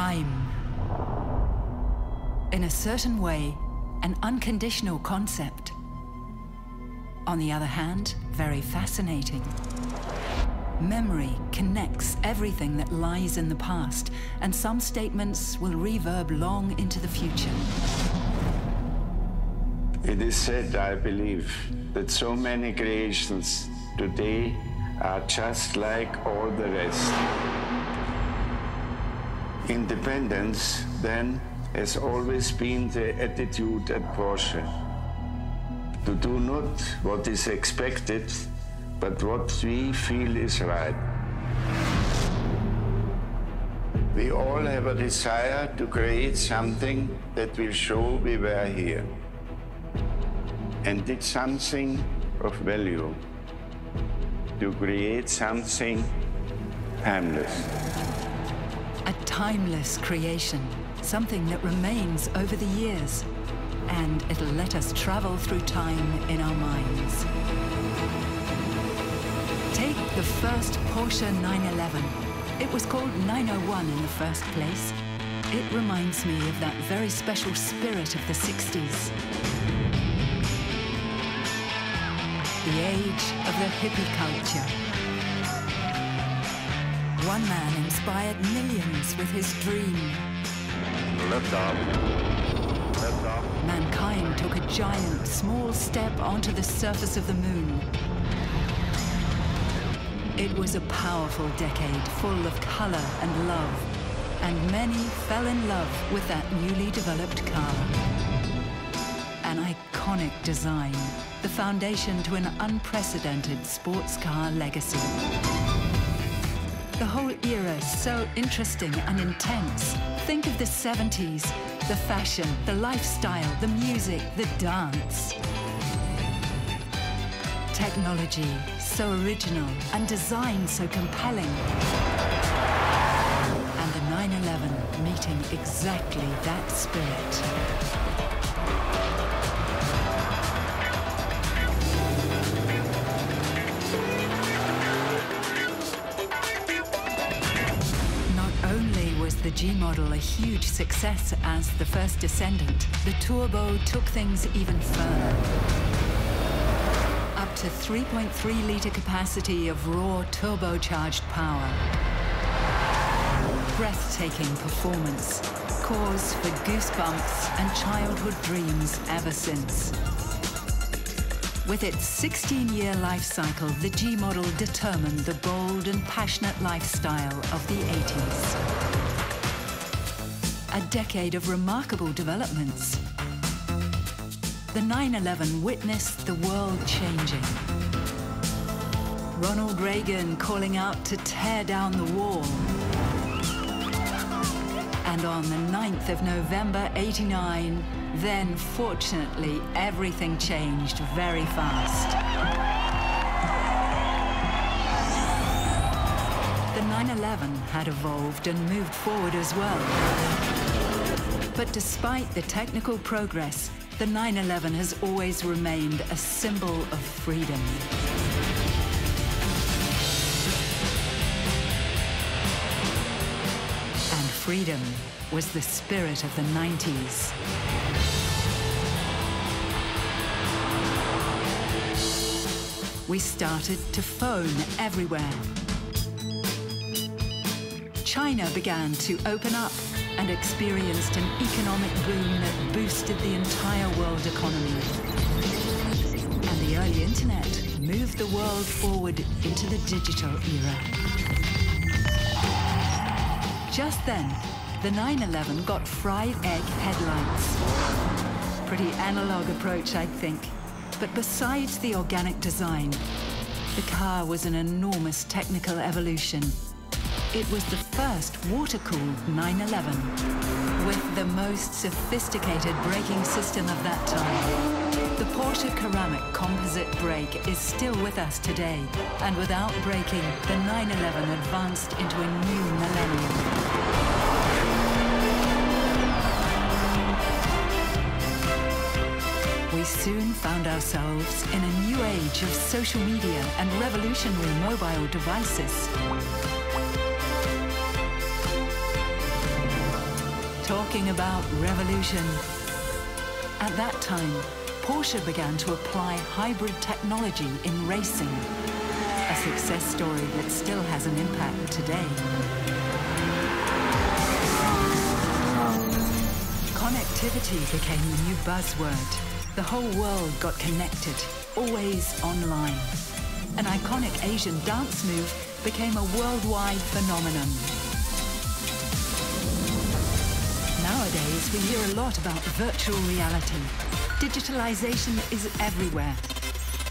Time. In a certain way, an unconditional concept. On the other hand, very fascinating. Memory connects everything that lies in the past, and some statements will reverb long into the future. It is said, I believe, that so many creations today are just like all the rest. Independence, then, has always been the attitude at Porsche. To do not what is expected, but what we feel is right. We all have a desire to create something that will show we were here. And did something of value, to create something timeless. A timeless creation, something that remains over the years, and it'll let us travel through time in our minds. Take the first Porsche 911. It was called 901 in the first place. It reminds me of that very special spirit of the 60s. The age of the hippie culture. One man inspired millions with his dream. Liftoff. Mankind took a giant, small step onto the surface of the moon. It was a powerful decade, full of color and love, and many fell in love with that newly developed car. An iconic design, the foundation to an unprecedented sports car legacy. The whole era so interesting and intense. Think of the 70s, the fashion, the lifestyle, the music, the dance. Technology so original and design so compelling. And the 911 meeting exactly that spirit. The G model a huge success as the first descendant, the turbo took things even further. Up to 3.3-litre capacity of raw turbocharged power. Breathtaking performance, cause for goosebumps and childhood dreams ever since. With its 16-year life cycle, the G model determined the bold and passionate lifestyle of the 80s. A decade of remarkable developments. The 911 witnessed the world changing. Ronald Reagan calling out to tear down the wall. And on the 9th of November, '89, then fortunately, everything changed very fast. The 911 had evolved and moved forward as well. But despite the technical progress, the 911 has always remained a symbol of freedom. And freedom was the spirit of the 90s. We started to phone everywhere. China began to open up and experienced an economic boom that boosted the entire world economy. And the early internet moved the world forward into the digital era. Just then, the 911 got fried egg headlights. Pretty analog approach, I think. But besides the organic design, the car was an enormous technical evolution. It was the first water-cooled 911 with the most sophisticated braking system of that time. The Porsche ceramic composite brake is still with us today, and without braking, the 911 advanced into a new millennium. We soon found ourselves in a new age of social media and revolutionary mobile devices. talking about revolution. At that time, Porsche began to apply hybrid technology in racing, a success story that still has an impact today. Connectivity became the new buzzword. The whole world got connected, always online. An iconic Asian dance move became a worldwide phenomenon. Nowadays, we hear a lot about virtual reality. Digitalization is everywhere.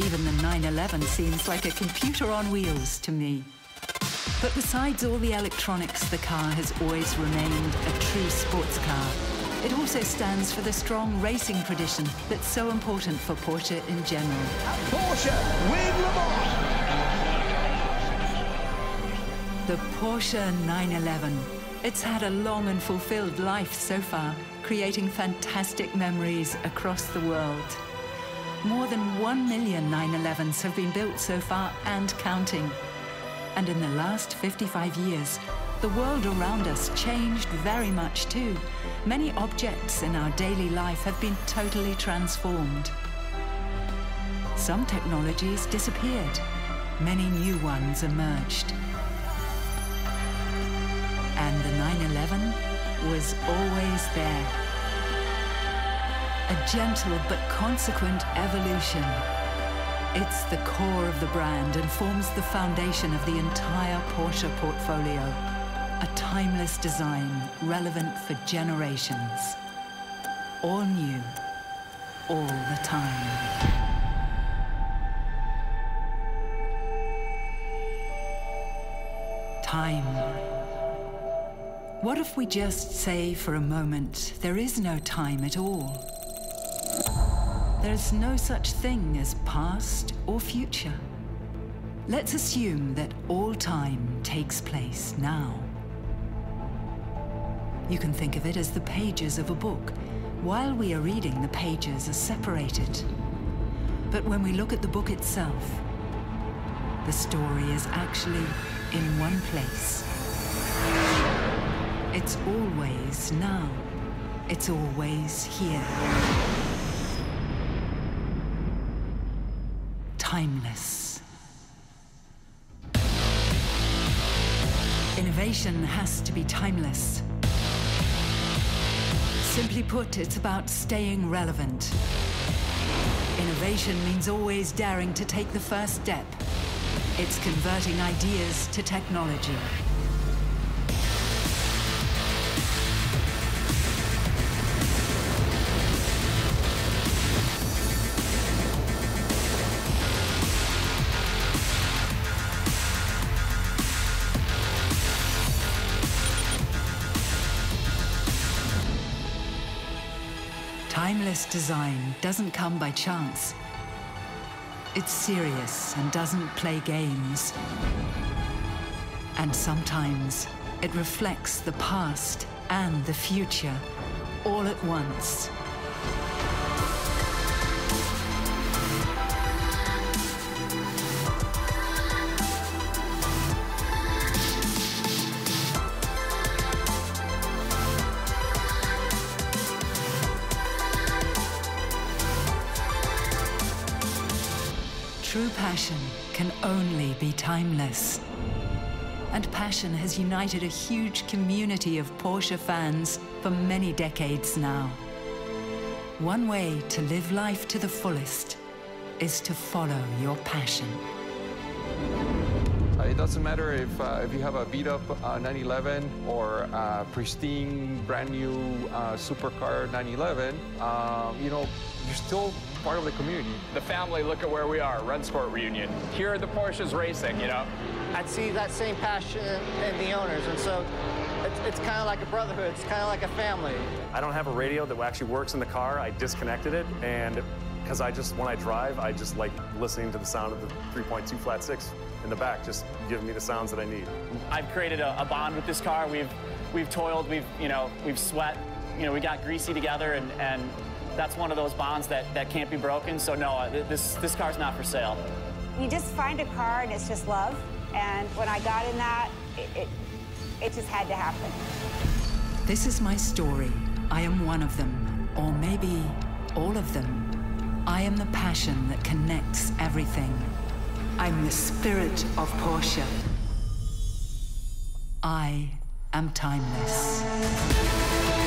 Even the 911 seems like a computer on wheels to me. But besides all the electronics, the car has always remained a true sports car. It also stands for the strong racing tradition that's so important for Porsche in general. Porsche win Le Mans! The Porsche 911. It's had a long and fulfilled life so far, creating fantastic memories across the world. More than 1 million 911s have been built so far and counting. And in the last 55 years, the world around us changed very much too. Many objects in our daily life have been totally transformed. Some technologies disappeared. Many new ones emerged. And the 911 was always there. A gentle but consequent evolution. It's the core of the brand and forms the foundation of the entire Porsche portfolio. A timeless design relevant for generations. All new, all the time. Time. What if we just say for a moment, there is no time at all? There's no such thing as past or future. Let's assume that all time takes place now. You can think of it as the pages of a book. While we are reading, the pages are separated. But when we look at the book itself, the story is actually in one place. It's always now. It's always here. Timeless. Innovation has to be timeless. Simply put, it's about staying relevant. Innovation means always daring to take the first step. It's converting ideas to technology. Timeless design doesn't come by chance. It's serious and doesn't play games. And sometimes it reflects the past and the future all at once. True passion can only be timeless. And passion has united a huge community of Porsche fans for many decades now. One way to live life to the fullest is to follow your passion. It doesn't matter if you have a beat-up 911 or a pristine, brand-new supercar 911. You know, you're still part of the community. The family, look at where we are, Red Sport reunion. Here are the Porsches racing, you know. I'd see that same passion in the owners, and so it's kind of like a brotherhood. It's kind of like a family. I don't have a radio that actually works in the car. I disconnected it, and because when I drive, I just like listening to the sound of the 3.2 flat six in the back, just giving me the sounds that I need. I've created a bond with this car. We've toiled, we've sweat, we got greasy together, and that's one of those bonds that can't be broken. So no, this car's not for sale. You just find a car and it's just love. And when I got in that, it just had to happen. This is my story, I am one of them, or maybe all of them. I am the passion that connects everything. I'm the spirit of Porsche. I am timeless.